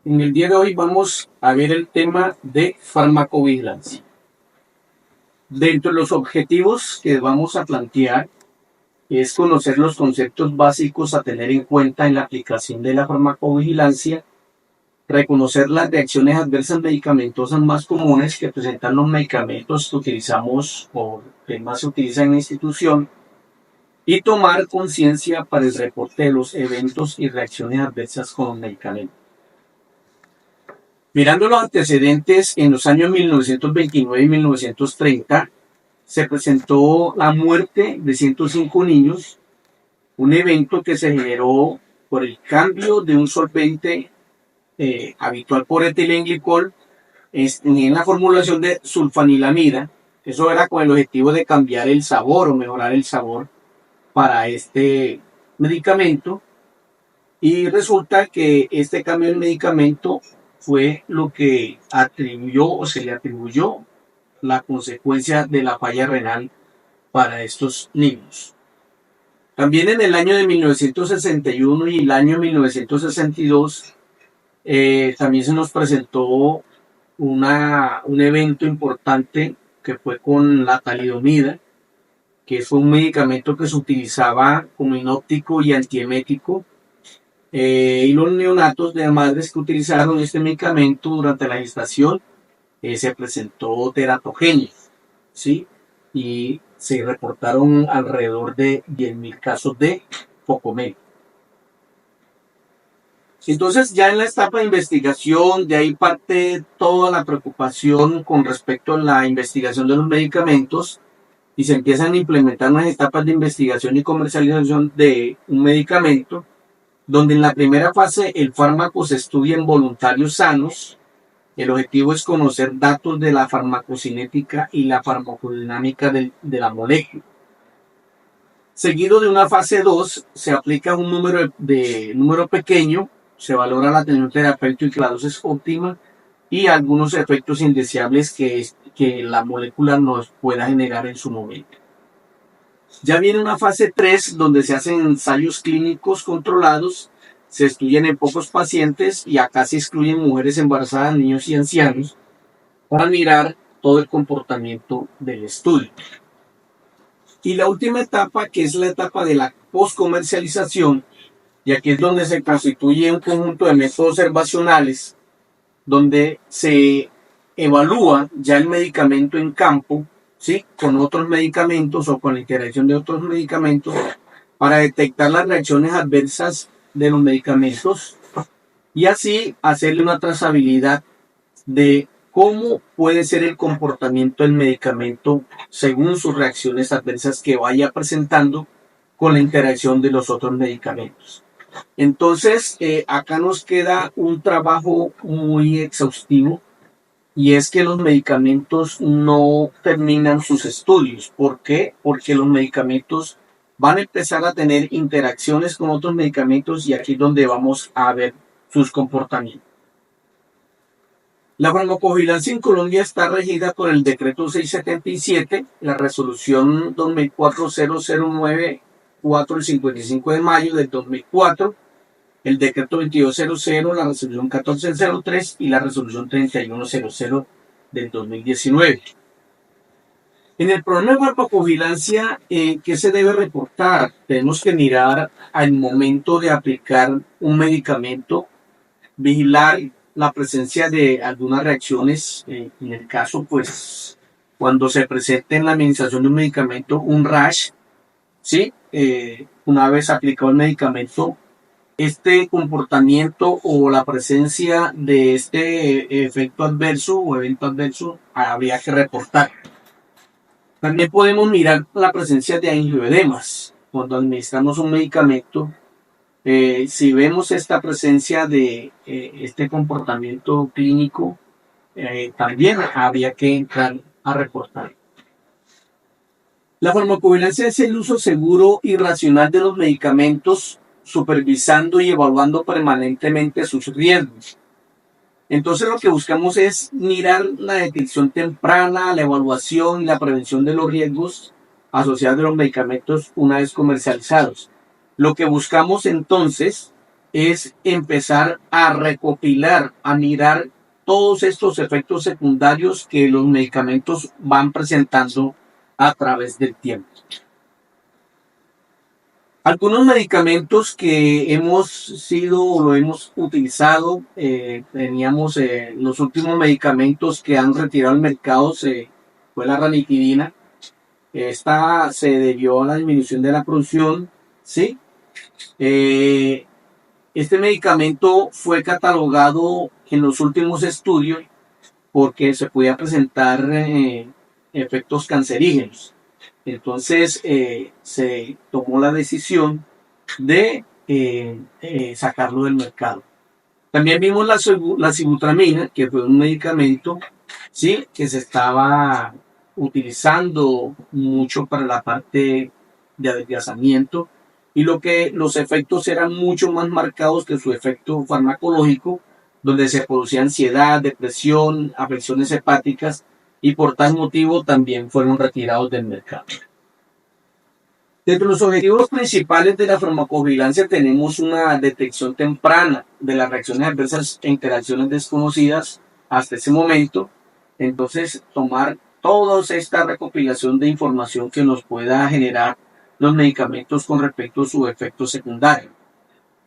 En el día de hoy vamos a ver el tema de farmacovigilancia. Dentro de los objetivos que vamos a plantear es conocer los conceptos básicos a tener en cuenta en la aplicación de la farmacovigilancia, reconocer las reacciones adversas medicamentosas más comunes que presentan los medicamentos que utilizamos o que más se utilizan en la institución y tomar conciencia para el reporte de los eventos y reacciones adversas con los medicamentos. Mirando los antecedentes, en los años 1929 y 1930 se presentó la muerte de 105 niños, un evento que se generó por el cambio de un solvente habitual por etilenglicol en la formulación de sulfanilamida. Eso era con el objetivo de cambiar el sabor o mejorar el sabor para este medicamento. Y resulta que este cambio del medicamento fue lo que atribuyó o se le atribuyó la consecuencia de la falla renal para estos niños. También en el año de 1961 y el año 1962 también se nos presentó un evento importante que fue con la talidomida, que fue un medicamento que se utilizaba como inóptico y antiemético. Y los neonatos de madres que utilizaron este medicamento durante la gestación se presentó teratogenia, ¿sí? Y se reportaron alrededor de 10.000 casos de focomelia. Entonces, ya en la etapa de investigación, de ahí parte toda la preocupación con respecto a la investigación de los medicamentos y se empiezan a implementar unas etapas de investigación y comercialización de un medicamento, donde en la primera fase el fármaco se estudia en voluntarios sanos. El objetivo es conocer datos de la farmacocinética y la farmacodinámica de la molécula. Seguido de una fase 2, se aplica un número pequeño, se valora la atención terapéutica y la dosis óptima y algunos efectos indeseables que la molécula nos pueda generar en su momento. Ya viene una fase 3 donde se hacen ensayos clínicos controlados, se estudian en pocos pacientes y acá se excluyen mujeres embarazadas, niños y ancianos para mirar todo el comportamiento del estudio. Y la última etapa, que es la etapa de la postcomercialización, y aquí es donde se constituye un conjunto de métodos observacionales donde se evalúa ya el medicamento en campo, ¿sí? Con otros medicamentos o con la interacción de otros medicamentos para detectar las reacciones adversas de los medicamentos y así hacerle una trazabilidad de cómo puede ser el comportamiento del medicamento según sus reacciones adversas que vaya presentando con la interacción de los otros medicamentos. Entonces, acá nos queda un trabajo muy exhaustivo y es que los medicamentos no terminan sus estudios. ¿Por qué? Porque los medicamentos van a empezar a tener interacciones con otros medicamentos y aquí es donde vamos a ver sus comportamientos. La farmacovigilancia en Colombia está regida por el decreto 677, la resolución 2004-009-4 el 55 de mayo del 2004, el decreto 2200, la resolución 1403 y la resolución 3100 del 2019. En el programa de farmacovigilancia, ¿qué se debe reportar? Tenemos que mirar al momento de aplicar un medicamento, vigilar la presencia de algunas reacciones, en el caso, pues, cuando se presenta en la administración de un medicamento un rash, ¿sí? Una vez aplicado el medicamento, este comportamiento o la presencia de este efecto adverso o evento adverso habría que reportar. También podemos mirar la presencia de angioedemas. Cuando administramos un medicamento, si vemos esta presencia de este comportamiento clínico, también habría que entrar a reportar. La farmacovigilancia es el uso seguro y racional de los medicamentos, supervisando y evaluando permanentemente sus riesgos. Entonces lo que buscamos es mirar la detección temprana, la evaluación y la prevención de los riesgos asociados a los medicamentos una vez comercializados. Lo que buscamos entonces es empezar a recopilar, a mirar todos estos efectos secundarios que los medicamentos van presentando a través del tiempo. Algunos medicamentos que hemos sido o lo hemos utilizado, teníamos los últimos medicamentos que han retirado al mercado, fue la ranitidina. Esta se debió a la disminución de la producción, ¿sí? Este medicamento fue catalogado en los últimos estudios porque se podía presentar efectos cancerígenos. Entonces se tomó la decisión de sacarlo del mercado. También vimos la sibutramina, que fue un medicamento, ¿sí?, que se estaba utilizando mucho para la parte de adelgazamiento, y los efectos eran mucho más marcados que su efecto farmacológico, donde se producía ansiedad, depresión, afecciones hepáticas, y por tal motivo también fueron retirados del mercado. Dentro de los objetivos principales de la farmacovigilancia tenemos una detección temprana de las reacciones adversas e interacciones desconocidas hasta ese momento. Entonces, tomar toda esta recopilación de información que nos pueda generar los medicamentos con respecto a su efecto secundario.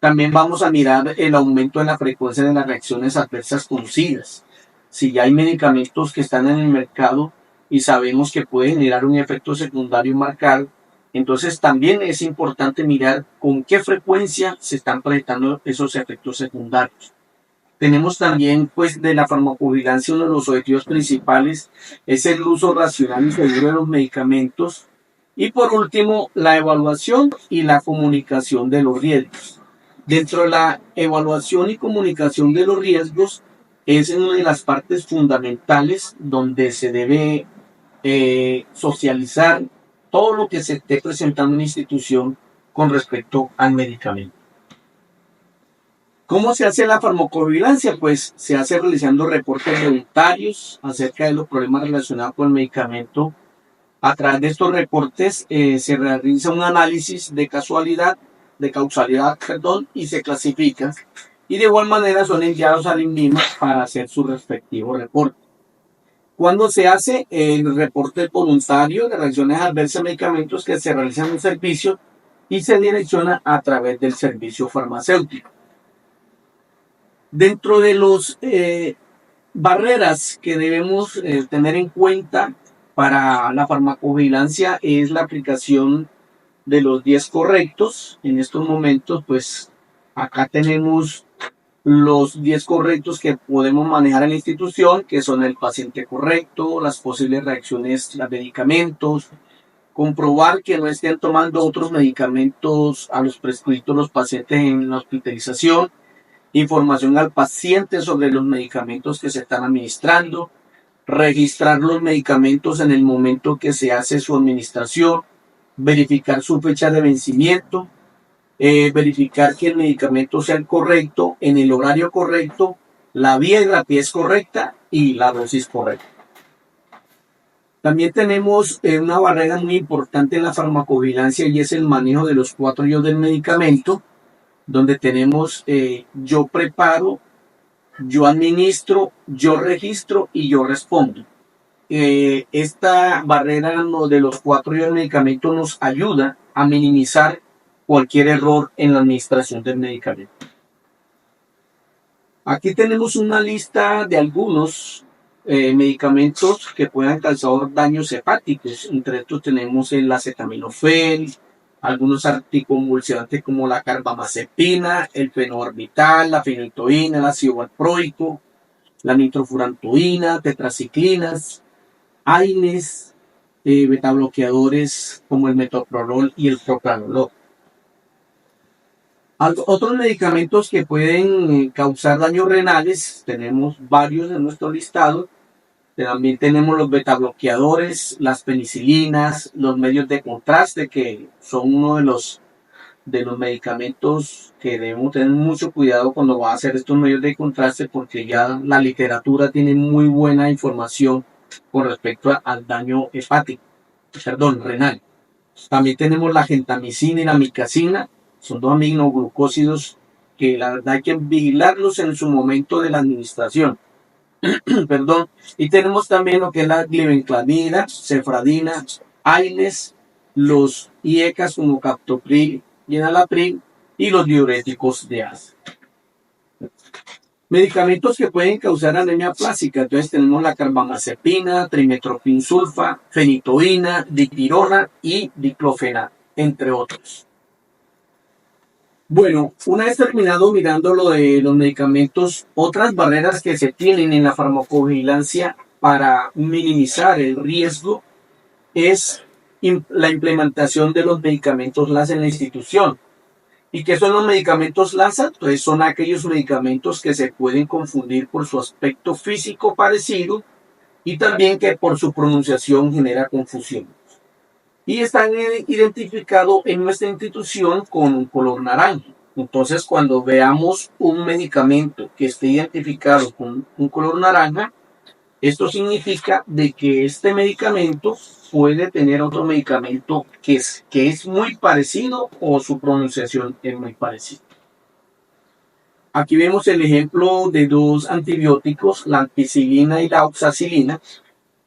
También vamos a mirar el aumento en la frecuencia de las reacciones adversas conocidas. Si ya hay medicamentos que están en el mercado y sabemos que pueden generar un efecto secundario marcado, entonces también es importante mirar con qué frecuencia se están presentando esos efectos secundarios. Tenemos también, pues, de la farmacovigilancia, uno de los objetivos principales es el uso racional y seguro de los medicamentos. Y por último, la evaluación y la comunicación de los riesgos. Dentro de la evaluación y comunicación de los riesgos es una de las partes fundamentales donde se debe socializar todo lo que se esté presentando en la institución con respecto al medicamento. ¿Cómo se hace la farmacovigilancia? Pues se hace realizando reportes voluntarios acerca de los problemas relacionados con el medicamento. A través de estos reportes se realiza un análisis de causalidad, y se clasifica. Y de igual manera son enviados al INVIMA para hacer su respectivo reporte. Cuando se hace el reporte voluntario de reacciones adversas a medicamentos, que se realiza en un servicio y se direcciona a través del servicio farmacéutico. Dentro de las barreras que debemos tener en cuenta para la farmacovigilancia es la aplicación de los 10 correctos. En estos momentos, pues acá tenemos los 10 correctos que podemos manejar en la institución, que son el paciente correcto, las posibles reacciones a medicamentos, comprobar que no estén tomando otros medicamentos a los prescritos los pacientes en la hospitalización, información al paciente sobre los medicamentos que se están administrando, registrar los medicamentos en el momento que se hace su administración, verificar su fecha de vencimiento, verificar que el medicamento sea el correcto, en el horario correcto, la vía y rapidez correcta y la dosis correcta. También tenemos una barrera muy importante en la farmacovigilancia, y es el manejo de los 4 Yo del medicamento, donde tenemos yo preparo, yo administro, yo registro y yo respondo. Esta barrera de los 4 Yo del medicamento nos ayuda a minimizar cualquier error en la administración del medicamento. Aquí tenemos una lista de algunos medicamentos que puedan causar daños hepáticos. Entre estos tenemos el acetaminofén, algunos anticonvulsivantes como la carbamazepina, el fenobarbital, la fenitoína, el ácido valproico, la nitrofurantoína, tetraciclinas, AINES, betabloqueadores como el metoprolol y el propranolol. Otros medicamentos que pueden causar daños renales, tenemos varios en nuestro listado. También tenemos los betabloqueadores, las penicilinas, los medios de contraste, que son uno de los medicamentos que debemos tener mucho cuidado cuando va a hacer estos medios de contraste, porque ya la literatura tiene muy buena información con respecto al daño renal. También tenemos la gentamicina y la micacina, son 2 aminoglucósidos porque la verdad hay que vigilarlos en su momento de la administración. Perdón. Y tenemos también lo que es la glibenclamida, cefradina, AINES, los IECAs como captopril y enalapril y los diuréticos de ácido. Medicamentos que pueden causar anemia plástica. Entonces tenemos la carbamazepina, trimethoprim-sulfa, fenitoína, dipirona y diclofenac, entre otros. Bueno, una vez terminado mirando lo de los medicamentos, otras barreras que se tienen en la farmacovigilancia para minimizar el riesgo es la implementación de los medicamentos LASA en la institución. ¿Y qué son los medicamentos LASA? Entonces son aquellos medicamentos que se pueden confundir por su aspecto físico parecido y también que por su pronunciación genera confusión. Y están identificados en nuestra institución con un color naranja. Entonces, cuando veamos un medicamento que esté identificado con un color naranja, esto significa de que este medicamento puede tener otro medicamento que es muy parecido o su pronunciación es muy parecida. Aquí vemos el ejemplo de dos antibióticos, la ampicilina y la oxacilina.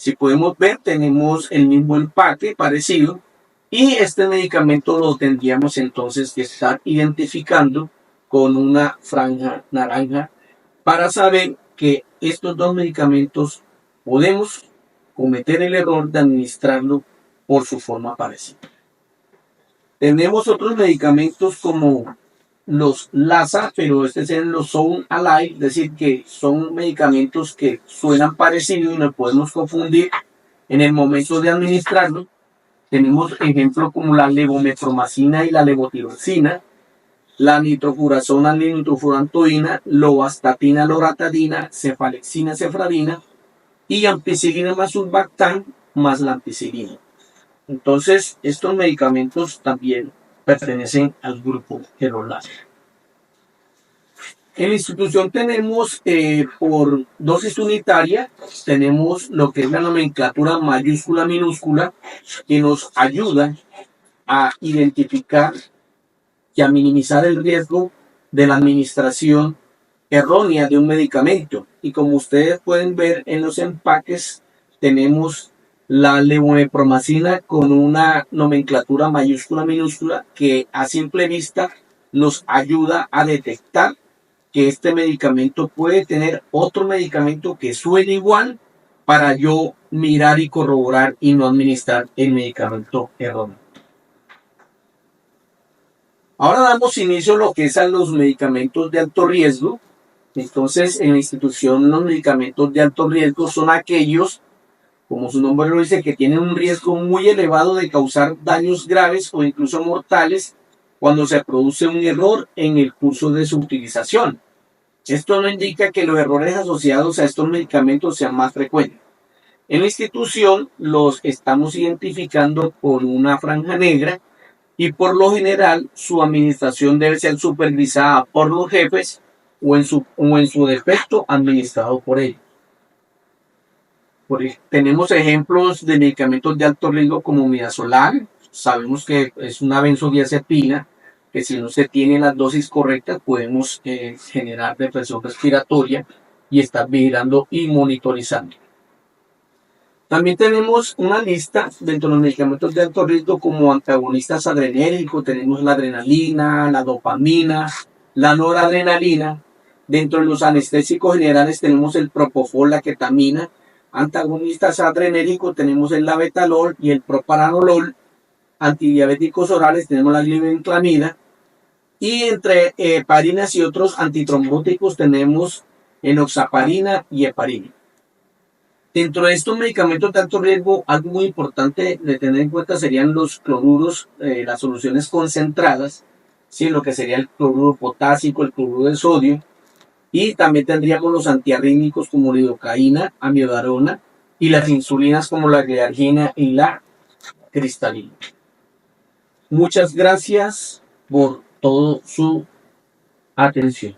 Si podemos ver, tenemos el mismo empaque parecido y este medicamento lo tendríamos entonces que estar identificando con una franja naranja para saber que estos dos medicamentos podemos cometer el error de administrarlo por su forma parecida. Tenemos otros medicamentos como los LASA, pero estos son los Sound Alike, es decir, que son medicamentos que suenan parecidos y nos podemos confundir en el momento de administrarlo. Tenemos ejemplos como la levomepromacina y la levotiroxina, la nitrofurazona, la nitrofurantoína, lovastatina, loratadina, cefalexina, cefradina y ampicilina más sulbactam más la ampicilina. Entonces, estos medicamentos también pertenecen al grupo de los LASA. En la institución tenemos por dosis unitaria, tenemos lo que es la nomenclatura mayúscula minúscula que nos ayuda a identificar y a minimizar el riesgo de la administración errónea de un medicamento. Y como ustedes pueden ver en los empaques, tenemos la levomepromacina con una nomenclatura mayúscula minúscula que a simple vista nos ayuda a detectar que este medicamento puede tener otro medicamento que suene igual para yo mirar y corroborar y no administrar el medicamento erróneo. Ahora damos inicio a lo que es a los medicamentos de alto riesgo. Entonces, en la institución los medicamentos de alto riesgo son aquellos, como su nombre lo dice, que tienen un riesgo muy elevado de causar daños graves o incluso mortales cuando se produce un error en el curso de su utilización. Esto no indica que los errores asociados a estos medicamentos sean más frecuentes. En la institución los estamos identificando por una franja negra y por lo general su administración debe ser supervisada por los jefes o en su defecto administrado por ellos. Tenemos ejemplos de medicamentos de alto riesgo como midazolam. Sabemos que es una benzodiazepina que si no se tiene las dosis correctas podemos generar depresión respiratoria y estar vigilando y monitorizando. También tenemos una lista dentro de los medicamentos de alto riesgo como antagonistas adrenérgicos. Tenemos la adrenalina, la dopamina, la noradrenalina. Dentro de los anestésicos generales tenemos el propofol, la ketamina. Antagonistas adrenérgicos tenemos el labetalol y el propranolol. Antidiabéticos orales tenemos la glibenclamida. Y entre heparinas y otros antitrombóticos tenemos enoxaparina y heparina. Dentro de estos medicamentos de alto riesgo, algo muy importante de tener en cuenta serían los cloruros, las soluciones concentradas, ¿sí? Lo que sería el cloruro potásico, el cloruro de sodio. Y también tendríamos los antiarrítmicos como lidocaína, amiodarona y las insulinas como la gliargina y la cristalina. Muchas gracias por toda su atención.